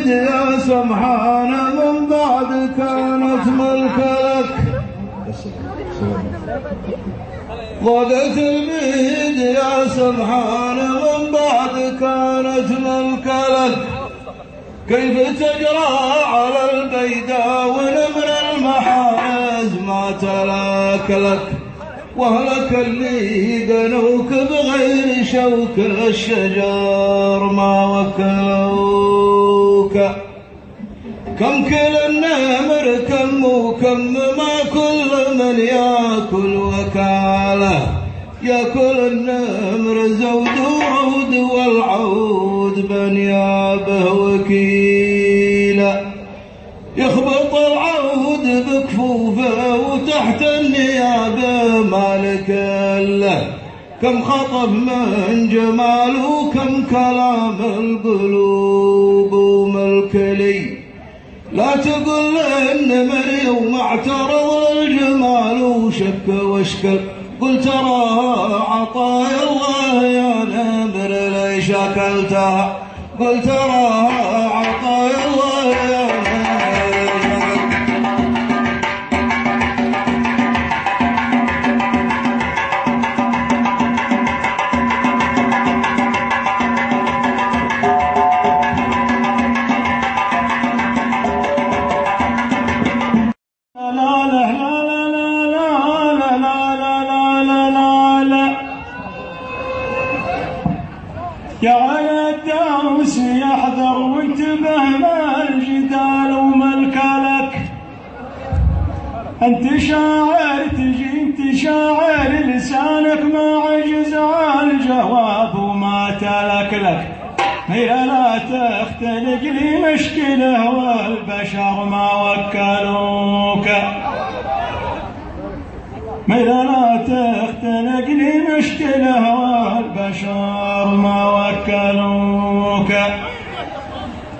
يا سمحان من بعد كانت ملك لك. ضاقت البيد يا سمحان من بعد كانت ملك لك. كيف تجرى على البيداء ونمر المحارز ما تلاك لك. واهلك اللي دنوك بغير شوك الشجر ما وكلوك. كم كل النمر كم وكم ما كل من ياكل وكاله. ياكل النمر زود ورود والعود بنيابه وكيله. يخبط العود بكفوفه وتحت النيابه مالك له. كم خطف من جماله كم كلام القلوب وملك لي. لا تقل النمر يوم اعترض الجمال وشك واشكل. قل ترى عطايا الله يا نمر ليش اكلتها. قل ترى عطايا الله يا نمر. يا على الداوس يحذر وانتبه ما الجدال وملك لك. انت شاعر تجي انت شاعر لسانك ما عجز عن الجواب وما تلك لك. هي لا تختلق لي مشكله والبشر ما وكلوك. ماذا لا تختلق لي مشكله والبشر ما وكلوك.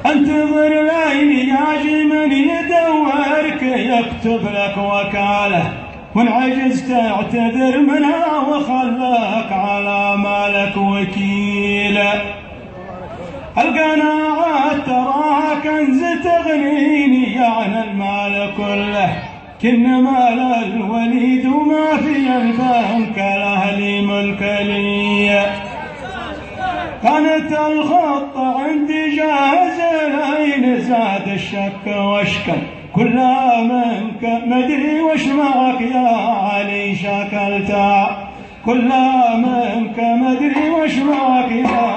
انتظر لين ياجي من يدورك يكتب لك وكاله. وان عجزت اعتذر منها وخلك على مالك وكيله. القناعات تراها كنز تغنيني عن المال كله. كن مال الوليد وما في البنك الاهلي ملك لي. كانت الخطه عندي جاهزه لين زاد الشك واشكل. كلها منك مدري وش معك يا علي شكلتا. كلها منك مدري وش معك يا